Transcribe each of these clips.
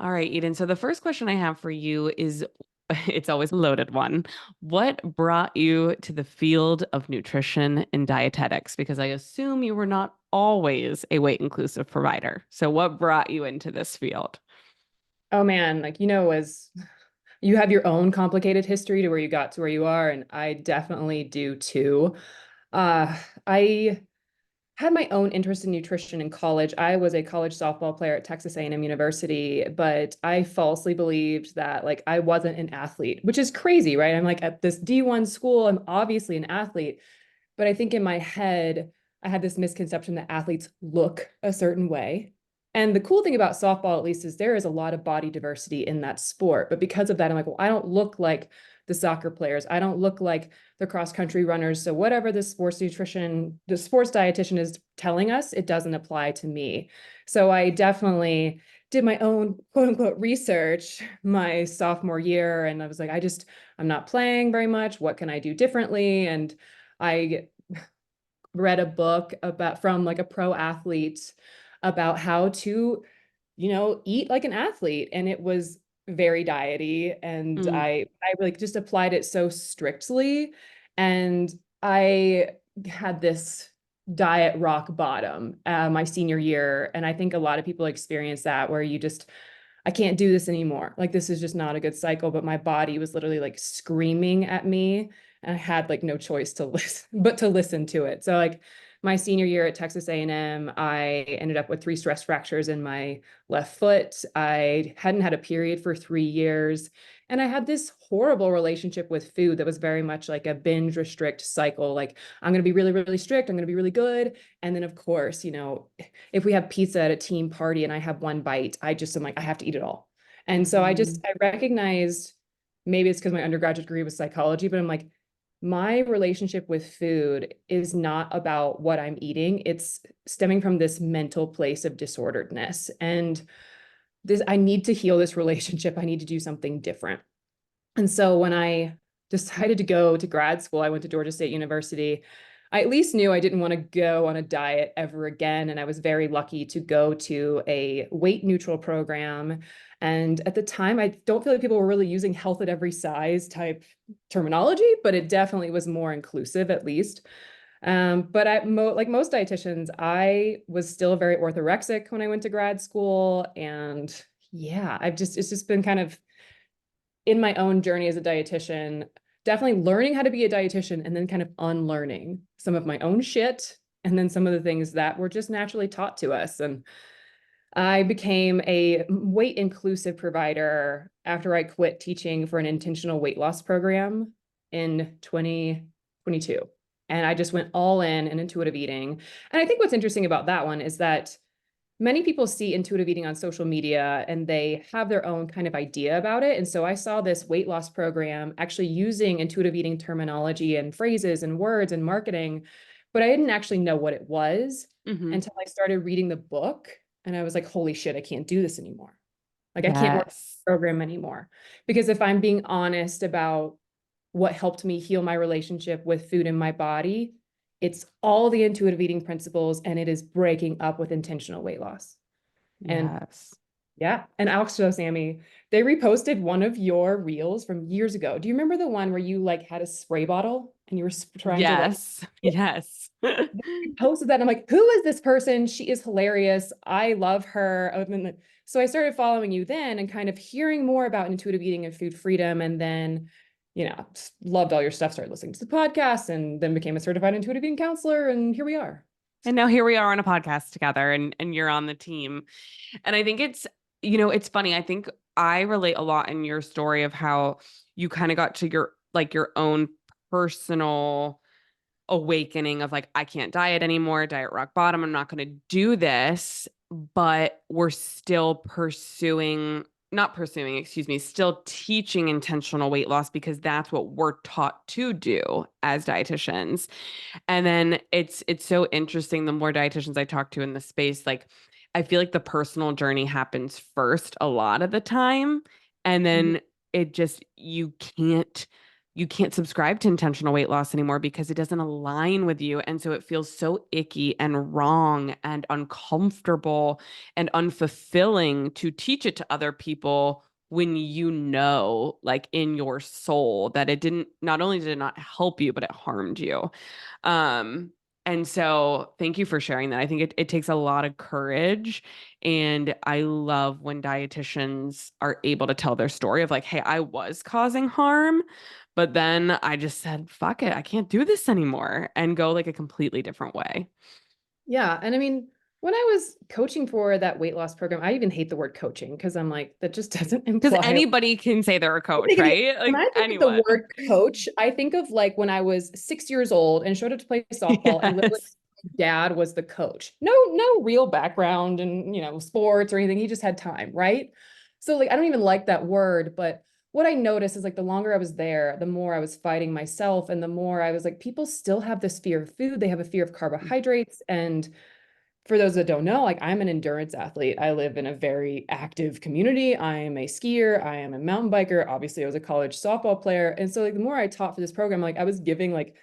All right, Eden. So the first question I have for you is it's always a loaded one. What brought you to the field of nutrition and dietetics? Because I assume you were not always a weight inclusive provider. So what brought you into this field? Oh man, as you have your own complicated history to where you got to where you are, and I definitely do too. I had my own interest in nutrition in college. I was a college softball player at Texas A&M University, but I falsely believed that I wasn't an athlete, which is crazy, right? I'm like at this D1 school, I'm obviously an athlete, but I think in my head, I had this misconception that athletes look a certain way. And the cool thing about softball, at least, is there is a lot of body diversity in that sport. But because of that, I'm like, well, I don't look like the soccer players. I don't look like the cross country runners. So whatever the sports dietitian is telling us, it doesn't apply to me. So I definitely did my own quote unquote research my sophomore year. And I was like, I'm not playing very much. What can I do differently? And I read a book about from like a pro athlete about how to, eat like an athlete. And it was very diety. And Mm, I like just applied it so strictly. And I had this diet rock bottom my senior year. And I think a lot of people experience that where I can't do this anymore. Like this is just not a good cycle. But my body was literally like screaming at me. And I had like no choice to listen, but to listen to it. So like my senior year at Texas A&M, I ended up with 3 stress fractures in my left foot. I hadn't had a period for 3 years. And I had this horrible relationship with food that was very much like a binge restrict cycle. Like I'm going to be really, really strict. I'm going to be really good. And then of course, if we have pizza at a team party and I have one bite, am like, I have to eat it all. And so mhm. I recognized, maybe it's because my undergraduate degree was psychology, but I'm like, my relationship with food is not about what I'm eating. It's stemming from this mental place of disorderedness. And I need to heal this relationship. I need to do something different. And so when I decided to go to grad school, I went to Georgia State University. I at least knew I didn't want to go on a diet ever again. And I was very lucky to go to a weight neutral program. And at the time, I don't feel like people were really using health at every size type terminology, but it definitely was more inclusive, at least. But like most dietitians, I was still very orthorexic when I went to grad school. And yeah, it's just been kind of in my own journey as a dietitian, definitely learning how to be a dietitian and then kind of unlearning some of my own shit and then some of the things that were just naturally taught to us. And I became a weight inclusive provider after I quit teaching for an intentional weight loss program in 2022. And I just went all in intuitive eating. And I think what's interesting about that one is that many people see intuitive eating on social media and they have their own kind of idea about it. And so I saw this weight loss program actually using intuitive eating terminology and phrases and words and marketing, but I didn't actually know what it was Hmm. until I started reading the book. And I was like, holy shit, I can't do this anymore. Like I can't work Yes. the program anymore. Because if I'm being honest about what helped me heal my relationship with food in my body, it's all the intuitive eating principles and it is breaking up with intentional weight loss. And Yes. yeah, and Alex Joe Sammy, they reposted one of your reels from years ago. Do you remember the one where you like had a spray bottle and you were trying to like Yes. Yes. posted that? And I'm like, who is this person? She is hilarious. I love her. So I started following you then and kind of hearing more about intuitive eating and food freedom. And then, loved all your stuff, started listening to the podcast, and then became a certified intuitive eating counselor. And here we are. And now here we are on a podcast together and you're on the team. And I think it's funny. I think I relate a lot in your story of how you kind of got to your own personal awakening of like, I can't diet anymore, diet rock bottom. I'm not going to do this, but we're still not pursuing, excuse me, still teaching intentional weight loss because that's what we're taught to do as dietitians. And then it's so interesting. The more dietitians I talk to in the space, like I feel like the personal journey happens first a lot of the time. And Mhm. then you can't you can't subscribe to intentional weight loss anymore because it doesn't align with you. And so it feels so icky and wrong and uncomfortable and unfulfilling to teach it to other people when you know, like in your soul, that it didn't, not only did it not help you, but it harmed you. Um, and so thank you for sharing that. I think it takes a lot of courage. And I love when dietitians are able to tell their story of like, hey, I was causing harm, but then I just said, fuck it, I can't do this anymore and go like a completely different way. Yeah. And I mean, when I was coaching for that weight loss program, I even hate the word coaching because I'm like, that just doesn't Because imply. anybody can say they're a I coach, think it- right? When Like I think of the anyone. word coach, I think of like when I was 6 years old and showed up to play softball and literally Yes. dad was the coach. No, no real background and sports or anything. He just had time, right? So like I don't even like that word, but what I noticed is like the longer I was there, the more I was fighting myself and the more I was like, people still have this fear of food. They have a fear of carbohydrates. And for those that don't know, like I'm an endurance athlete. I live in a very active community. I am a skier. I am a mountain biker. Obviously, I was a college softball player. And so like the more I taught for this program, like I was giving like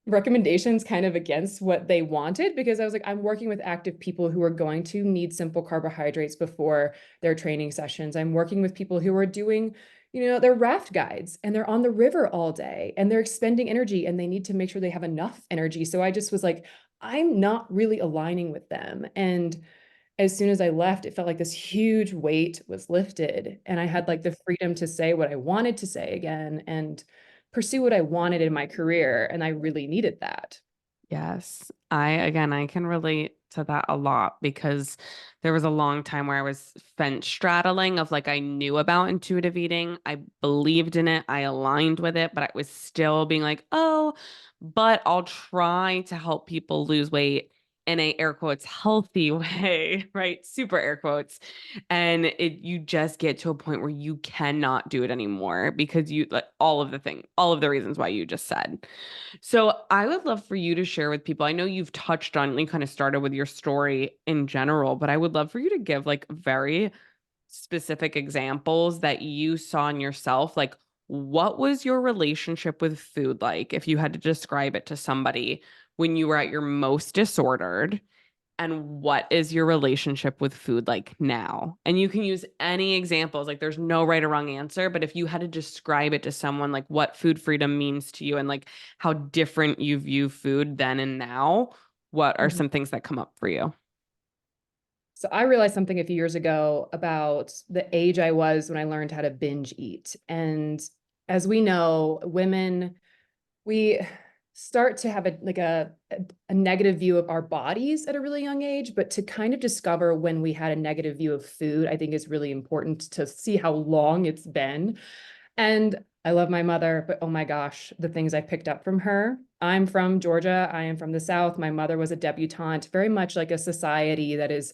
recommendations kind of against what they wanted because I was like, I'm working with active people who are going to need simple carbohydrates before their training sessions. I'm working with people who are doing, their raft guides and they're on the river all day and they're expending energy and they need to make sure they have enough energy. So I just was like, I'm not really aligning with them. And as soon as I left, it felt like this huge weight was lifted. And I had like the freedom to say what I wanted to say again and pursue what I wanted in my career. And I really needed that. Yes. I can relate to that a lot because there was a long time where I was fence straddling of like I knew about intuitive eating. I believed in it. I aligned with it, but I was still being like, oh, but I'll try to help people lose weight in a air quotes healthy way, right? Super air quotes. And you just get to a point where you cannot do it anymore because you like all of the reasons why you just said. So I would love for you to share with people. I know you've touched on, you kind of started with your story in general, but I would love for you to give like very specific examples that you saw in yourself. Like, what was your relationship with food like if you had to describe it to somebody when you were at your most disordered? And what is your relationship with food like now? And you can use any examples. Like there's no right or wrong answer, but if you had to describe it to someone, like what food freedom means to you and like how different you view food then and now, what are Mhm. some things that come up for you? So I realized something a few years ago about the age I was when I learned how to binge eat. And as we know, women, we start to have a negative view of our bodies at a really young age, but to kind of discover when we had a negative view of food, I think is really important to see how long it's been. And I love my mother, but oh my gosh, the things I picked up from her. I'm from Georgia. I am from the South. My mother was a debutante, very much like a society that is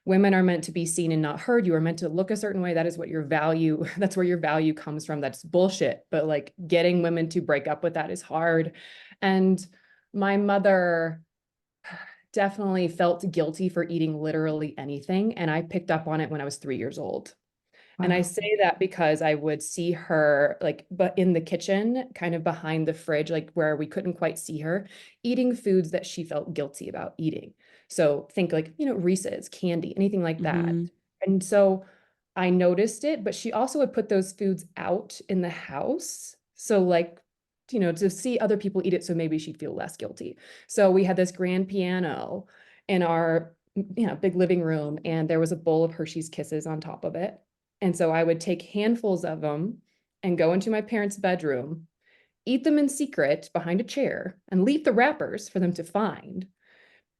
women are meant to be seen and not heard. You are meant to look a certain way. That is what your value, that's where your value comes from. That's bullshit. But like getting women to break up with that is hard. And my mother definitely felt guilty for eating literally anything. And I picked up on it when I was 3 years old. And I Wow. say that because I would see her like, but in the kitchen, kind of behind the fridge, like where we couldn't quite see her, eating foods that she felt guilty about eating. So think like, Reese's, candy, anything like that. Hmm. And so I noticed it, but she also would put those foods out in the house. So like, to see other people eat it, so maybe she'd feel less guilty. So we had this grand piano in our, big living room, and there was a bowl of Hershey's Kisses on top of it. And so I would take handfuls of them and go into my parents' bedroom, eat them in secret behind a chair, and leave the wrappers for them to find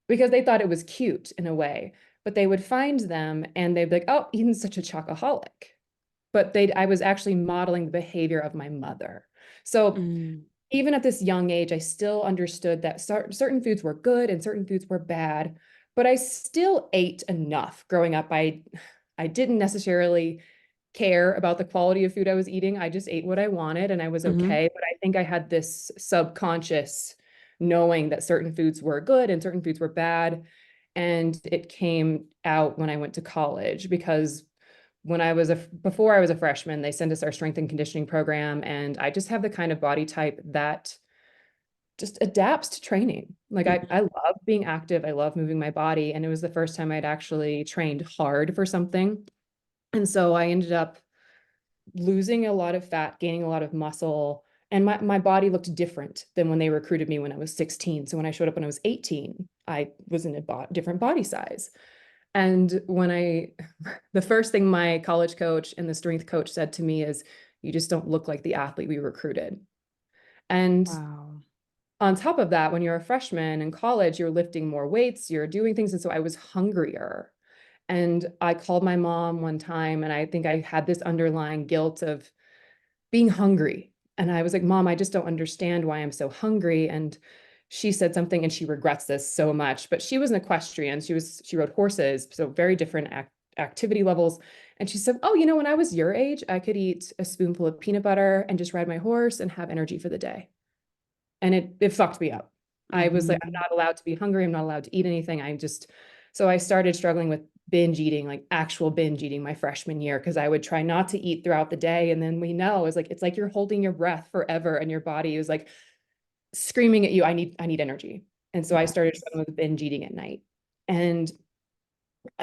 because they thought it was cute in a way. But they would find them and they'd be like, oh, Eden's such a chocoholic. But I was actually modeling the behavior of my mother. So Mm. even at this young age, I still understood that certain foods were good and certain foods were bad, but I still ate enough growing up. I didn't necessarily care about the quality of food I was eating. I just ate what I wanted and I was Hmm. okay. But I think I had this subconscious knowing that certain foods were good and certain foods were bad. And it came out when I went to college because when I was before I was a freshman, they sent us our strength and conditioning program, and I just have the kind of body type that just adapts to training. Like I love being active. I love moving my body. And it was the first time I'd actually trained hard for something. And so I ended up losing a lot of fat, gaining a lot of muscle. And my body looked different than when they recruited me when I was 16. So when I showed up when I was 18, I was in a different body size. And the first thing my college coach and the strength coach said to me is, you just don't look like the athlete we recruited. And Wow. on top of that, when you're a freshman in college, you're lifting more weights, you're doing things. And so I was hungrier. And I called my mom one time, and I think I had this underlying guilt of being hungry. And I was like, Mom, I just don't understand why I'm so hungry. And she said something, and she regrets this so much, but she was an equestrian. She rode horses, so very different activity levels. And she said, oh, when I was your age, I could eat a spoonful of peanut butter and just ride my horse and have energy for the day. And it fucked me up. I was like, I'm Mhm. not allowed to be hungry. I'm not allowed to eat anything. So I started struggling with binge eating, like actual binge eating my freshman year, because I would try not to eat throughout the day. And then it's like you're holding your breath forever and your body is like screaming at you, I need energy. And so I started Yes. struggling with binge eating at night. And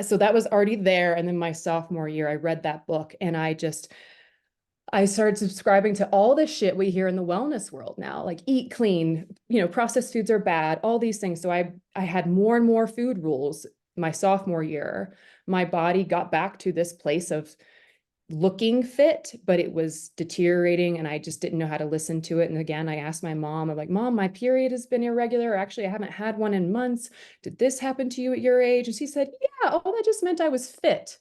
so that was already there. And then my sophomore year, I read that book, and I started subscribing to all this shit we hear in the wellness world now, like eat clean, processed foods are bad, all these things. So I had more and more food rules my sophomore year. My body got back to this place of looking fit, but it was deteriorating, and I just didn't know how to listen to it. And again, I asked my mom, I'm like, Mom, my period has been irregular. Actually, I haven't had one in months. Did this happen to you at your age? And she said, yeah, oh, that just meant I was fit.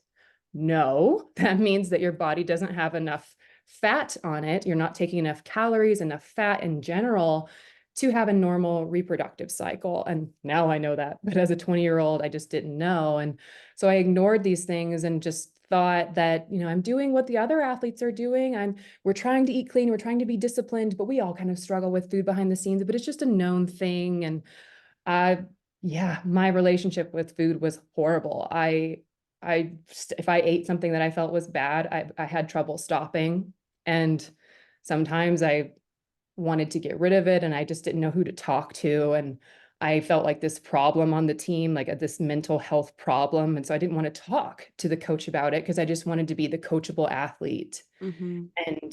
No, that means that your body doesn't have enough fat on it. You're not taking enough calories, enough fat in general to have a normal reproductive cycle. And now I know that. But as a 20-year-old, I just didn't know. And so I ignored these things and just thought that, I'm doing what the other athletes are doing. We're trying to eat clean, we're trying to be disciplined, but we all kind of struggle with food behind the scenes, but it's just a known thing. And yeah, my relationship with food was horrible. If I ate something that I felt was bad, I had trouble stopping. And sometimes I wanted to get rid of it, and I just didn't know who to talk to. And I felt like this problem on the team, like this mental health problem. And so I didn't want to talk to the coach about it, because I just wanted to be the coachable athlete. Mhm. And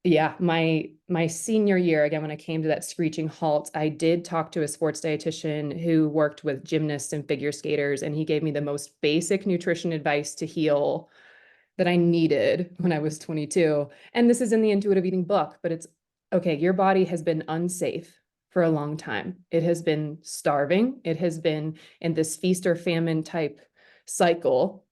yeah, my senior year, again, when I came to that screeching halt, I did talk to a sports dietitian who worked with gymnasts and figure skaters, and he gave me the most basic nutrition advice to heal that I needed when I was 22. And this is in the intuitive eating book, but it's okay, your body has been unsafe for a long time. It has been starving. It has been in this feast or famine type cycle.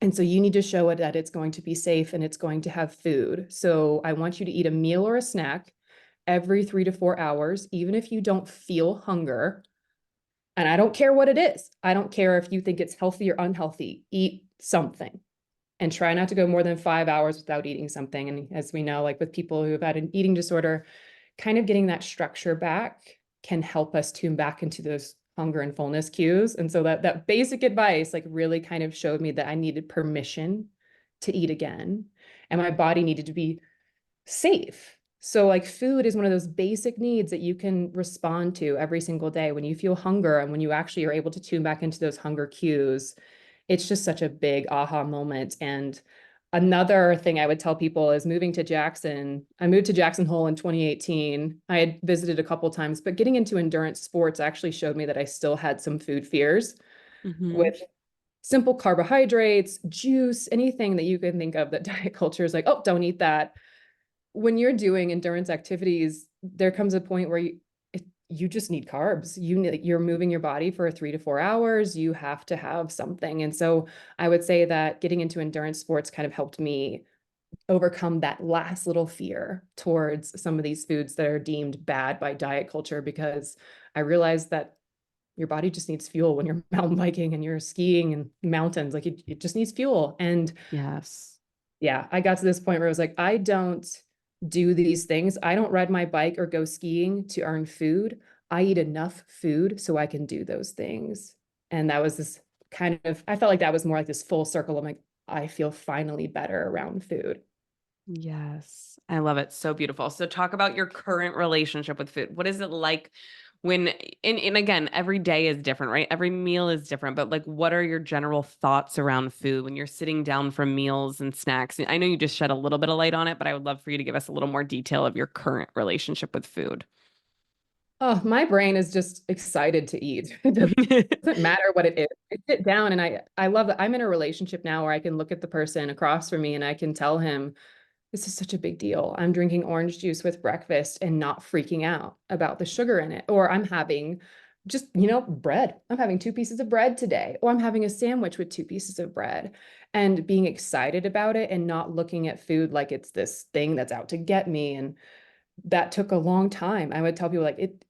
And so you need to show it that it's going to be safe and it's going to have food. So I want you to eat a meal or a snack every 3 to 4 hours, even if you don't feel hunger. And I don't care what it is. I don't care if you think it's healthy or unhealthy. Eat something and try not to go more than 5 hours without eating something. And as we know, like with people who have had an eating disorder, kind of getting that structure back can help us tune back into those hunger and fullness cues. And so that basic advice like really kind of showed me that I needed permission to eat again, and my body needed to be safe. So like food is one of those basic needs that you can respond to every single day when you feel hunger, and when you actually are able to tune back into those hunger cues. It's just such a big aha moment. And another thing I would tell people is moving to Jackson. I moved to Jackson Hole in 2018. I had visited a couple times, but getting into endurance sports actually showed me that I still had some food fears Mhm. with simple carbohydrates, juice, anything that you can think of that diet culture is like, oh, don't eat that. When you're doing endurance activities, there comes a point where you just need carbs. You're moving your body for 3 to 4 hours. You have to have something. And so I would say that getting into endurance sports kind of helped me overcome that last little fear towards some of these foods that are deemed bad by diet culture, because I realized that your body just needs fuel when you're mountain biking and you're skiing in mountains. Like it just needs fuel. And Yes. yeah, I got to this point where I was like, I don't do these things. I don't ride my bike or go skiing to earn food. I eat enough food so I can do those things. And that was this kind of, I felt like that was more like this full circle. I'm like, I feel finally better around food. Yes, I love it. So beautiful. So talk about your current relationship with food. What is it like when, and again, every day is different, right? Every meal is different, but like, what are your general thoughts around food when you're sitting down for meals and snacks? I know you just shed a little bit of light on it, but I would love for you to give us a little more detail of your current relationship with food. Oh, my brain is just excited to eat. It doesn't matter what it is. I sit down and I love that I'm in a relationship now where I can look at the person across from me and I can tell him, this is such a big deal. I'm drinking orange juice with breakfast and not freaking out about the sugar in it. Or I'm having just, bread. I'm having 2 pieces of bread today. Or I'm having a sandwich with 2 pieces of bread and being excited about it and not looking at food like it's this thing that's out to get me. And that took a long time. I would tell people like it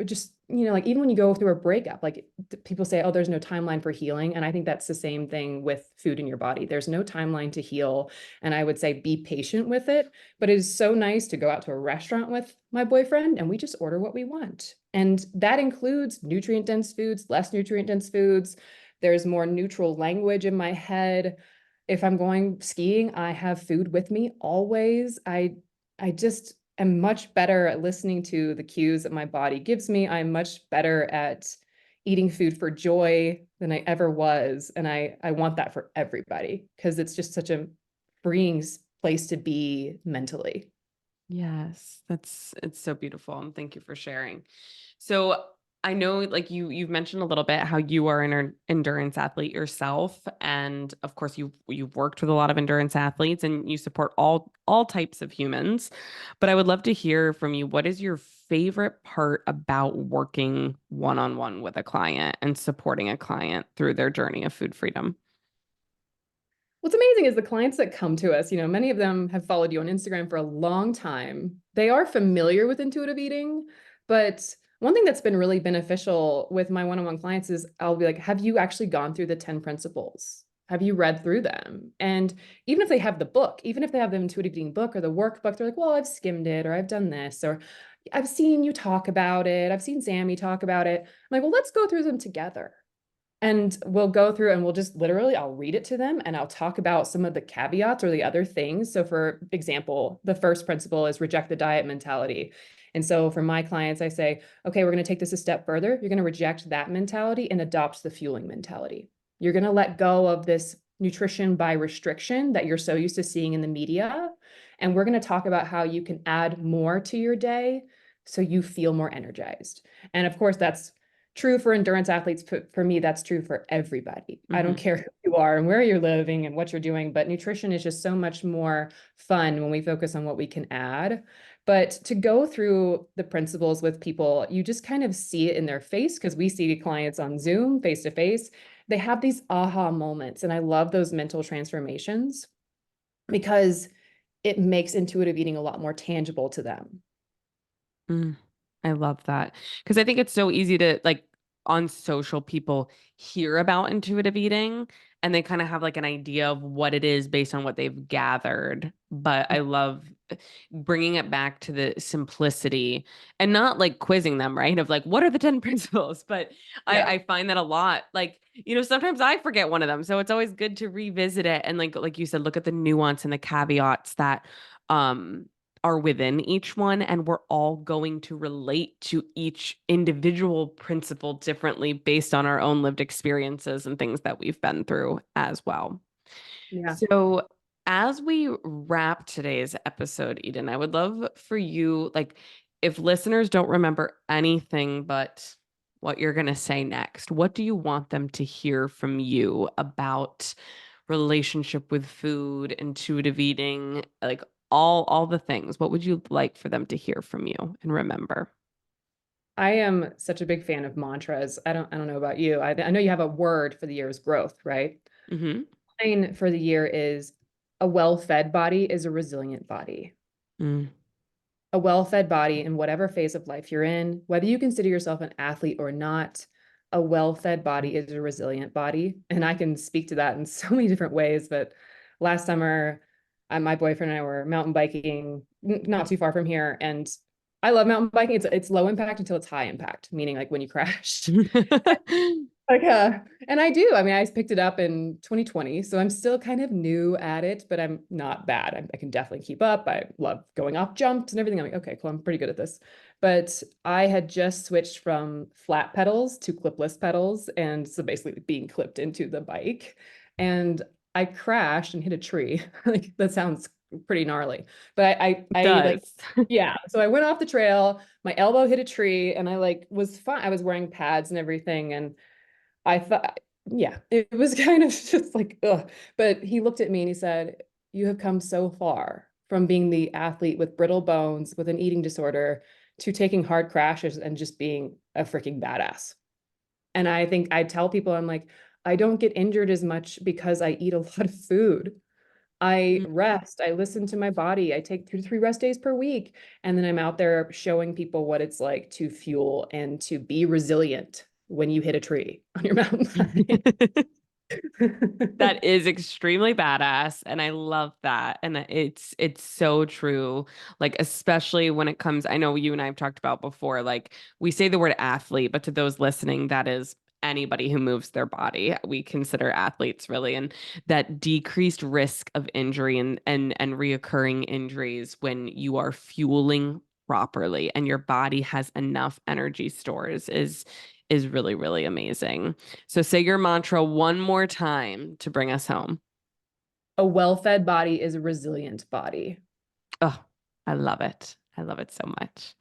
just, like even when you go through a breakup, like people say, oh, there's no timeline for healing. And I think that's the same thing with food in your body. There's no timeline to heal. And I would say be patient with it. But it is so nice to go out to a restaurant with my boyfriend and we just order what we want. And that includes nutrient dense foods, less nutrient dense foods. There's more neutral language in my head. If I'm going skiing, I have food with me always. I just am much better at listening to the cues that my body gives me. I'm much better at eating food for joy than I ever was. And I want that for everybody because it's just such a freeing place to be mentally. Yes, it's so beautiful, and thank you for sharing. So I know like you've mentioned a little bit how you are an endurance athlete yourself, and of course you've worked with a lot of endurance athletes and you support all types of humans. But I would love to hear from you, what is your favorite part about working one-on-one with a client and supporting a client through their journey of food freedom? What's amazing is the clients that come to us, many of them have followed you on Instagram for a long time. They are familiar with intuitive eating, but one thing that's been really beneficial with my one-on-one clients is I'll be like, have you actually gone through the 10 principles? Have you read through them? And even if they have the book, even if they have the intuitive eating book or the workbook, they're like, well, I've skimmed it or I've done this or I've seen you talk about it. I've seen Sammy talk about it. I'm like, well, let's go through them together. And we'll go through and we'll just literally, I'll read it to them and I'll talk about some of the caveats or the other things. So, for example, the first principle is reject the diet mentality. And so for my clients, I say, okay, we're going to take this a step further. You're going to reject that mentality and adopt the fueling mentality. You're going to let go of this nutrition by restriction that you're so used to seeing in the media. And we're going to talk about how you can add more to your day so you feel more energized. And of course, that's true for endurance athletes. For me, that's true for everybody. I don't Hmm. care who you are and where you're living and what you're doing, but nutrition is just so much more fun when we focus on what we can add. But to go through the principles with people, you just kind of see it in their face because we see clients on Zoom face to face. They have these aha moments. And I love those mental transformations because it makes intuitive eating a lot more tangible to them. Mm, I love that because I think it's so easy to like on social people hear about intuitive eating and they kind of have like an idea of what it is based on what they've gathered. But I love bringing it back to the simplicity and not like quizzing them, right? Of like, what are the 10 principles? But Yeah. I find that a lot. Like, sometimes I forget one of them. So it's always good to revisit it and like you said, look at the nuance and the caveats that um are within each one, and we're all going to relate to each individual principle differently based on our own lived experiences and things that we've been through as well. Yeah. So, as we wrap today's episode, Eden, I would love for you, like, if listeners don't remember anything but what you're going to say next, what do you want them to hear from you about relationship with food, intuitive eating, like all the things? What would you like for them to hear from you and remember? I am such a big fan of mantras. I don't know about you. I know you have a word for the year is growth, right? Mm-hmm. Mine for the year is a well-fed body is a resilient body. Mm. A well-fed body in whatever phase of life you're in, whether you consider yourself an athlete or not, a well-fed body is a resilient body. And I can speak to that in so many different ways. But last summer, my boyfriend and I were mountain biking not too far from here. And I love mountain biking. It's low impact until it's high impact, meaning like when you crash. Like, and I do. I mean, I picked it up in 2020, so I'm still kind of new at it, but I'm not bad. I can definitely keep up. I love going off jumps and everything. I'm like, okay, cool. I'm pretty good at this. But I had just switched from flat pedals to clipless pedals, and so basically being clipped into the bike. And I crashed and hit a tree. Like that sounds pretty gnarly, but It I like, does. yeah. So I went off the trail. My elbow hit a tree, and I like was fine. I was wearing pads and everything, and I thought, yeah, it was kind of just like, ugh. But he looked at me and he said, "You have come so far from being the athlete with brittle bones, with an eating disorder, to taking hard crashes and just being a freaking badass." And I think I tell people, I'm like, I don't get injured as much because I eat a lot of food. I rest, I listen to my body, I take 2 to 3 rest days per week. And then I'm out there showing people what it's like to fuel and to be resilient when you hit a tree on your mountain bike. That is extremely badass, and I love that. And it's so true. Like especially when it comes, I know you and I have talked about before, like we say the word athlete, but to those listening, that is anybody who moves their body. We consider athletes really, and that decreased risk of injury and reoccurring injuries when you are fueling properly and your body has enough energy stores is really, really amazing. So say your mantra one more time to bring us home. A well-fed body is a resilient body. Oh, I love it. I love it so much.